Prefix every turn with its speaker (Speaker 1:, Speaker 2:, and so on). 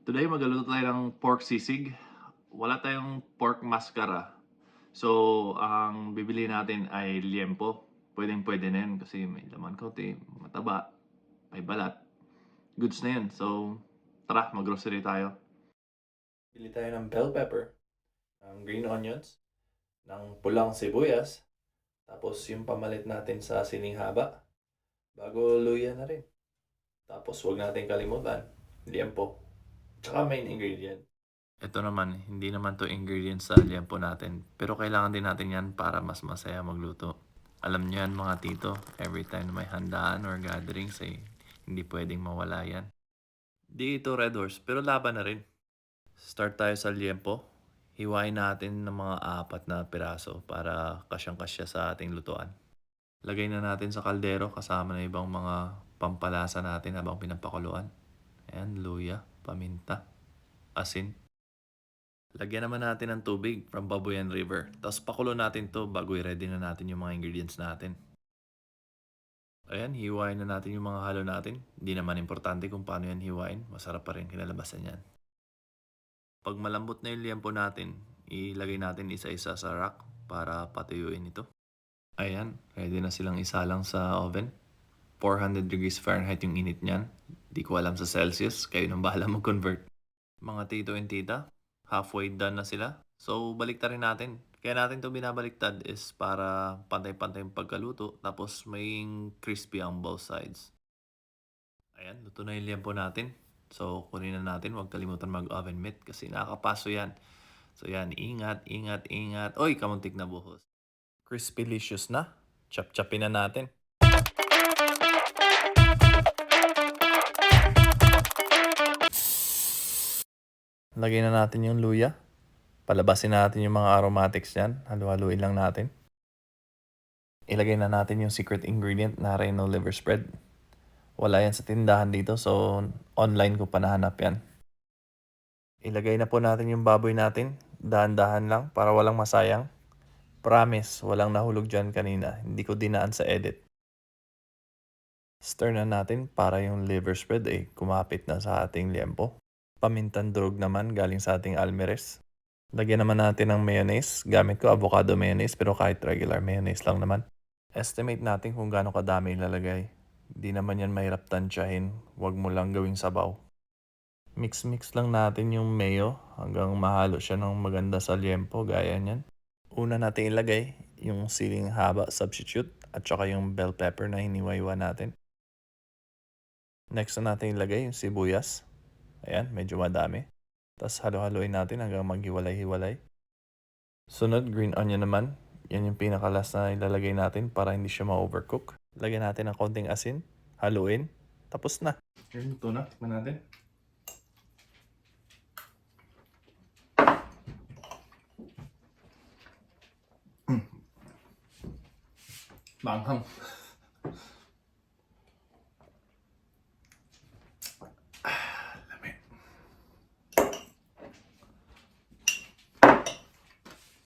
Speaker 1: Today magluluto tayo ng pork sisig. Wala tayong pork mascara. So, ang bibili natin ay liempo. Pwedeng-pwede na yan kasi may laman konti, mataba, may balat. Goods na yan. So, tara, mag-grocery tayo. Bili tayo ng bell pepper, ng green onions, ng pulang sibuyas, tapos yung pamalit natin sa siling haba, bago luya na rin. Tapos huwag natin kalimutan, liempo, tsaka main ingredient. Ito naman, hindi naman to ingredients sa liempo natin. Pero kailangan din natin yan para mas masaya magluto. Alam niyo yan mga tito, every time may handaan or gatherings hindi pwedeng mawala yan. Di ito Red Horse, pero laban na rin. Start tayo sa liempo. Hiwain natin ng mga 4 na piraso para kasyang-kasya sa ating lutuan. Lagay na natin sa kaldero kasama na ibang mga pampalasa natin habang pinapakuluan. Ayan, luya, paminta, asin. Lagyan naman natin ng tubig from Babuyan River. Tapos pakulo natin to bago i-ready na natin yung mga ingredients natin. Ayan, hiwain na natin yung mga halo natin. Hindi naman importante kung paano yan hiwain. Masarap pa rin kinalabasan yan. Pag malambot na yung liempo natin, ilagay natin isa-isa sa rack para patuyuin ito. Ayan, ready na silang isalang sa oven. 400 degrees Fahrenheit yung init niyan. Di ko alam sa Celsius, kayo nang bahala mag-convert. Mga tito and tita, halfway done na sila. So, baliktarin natin. Kaya natin to binabaliktad is para pantay-pantay yung pagkaluto. Tapos may crispy ang both sides. Ayan, luto na yung liempo natin. So, kunin na natin. Huwag kalimutan mag-oven mitt kasi nakakapaso yan. So, yan. Ingat, ingat, ingat. Oy, kamuntik na buhos. Crispy-licious na. Chop-chopin na natin. Lagyan na natin yung luya. Palabasin natin yung mga aromatics yan. Halu-haluin lang natin. Ilagay na natin yung secret ingredient na Reno liver spread. Wala yan sa tindahan dito, so online ko pa nahanap yan. Ilagay na po natin yung baboy natin. Dahan-dahan lang para walang masayang. Promise, walang nahulog dyan kanina. Hindi ko dinaan sa edit. Stir na natin para yung liver spread ay kumapit na sa ating liempo. Pamintan durog naman galing sa ating almeres. Lagyan naman natin ng mayonnaise. Gamit ko avocado mayonnaise pero kahit regular mayonnaise lang naman. Estimate natin kung gaano kadami ilalagay. Di naman yan mahirap tansyahin. Huwag mo lang gawing sabaw. Mix-mix lang natin yung mayo hanggang mahalo siya ng maganda sa liempo gaya niyan. Una natin ilagay yung siling haba substitute at saka yung bell pepper na hiniwa-hiwa natin. Next na natin ilagay yung sibuyas. Ayan, medyo madami. Tapos halo-haloin natin hanggang maghiwalay-hiwalay. Sunod, green onion naman. Yan yung pinakalas na ilalagay natin para hindi siya ma-overcook. Lagyan natin ng konting asin. Haluin. Tapos na. Yan, ito na. Tikman natin. Manghang.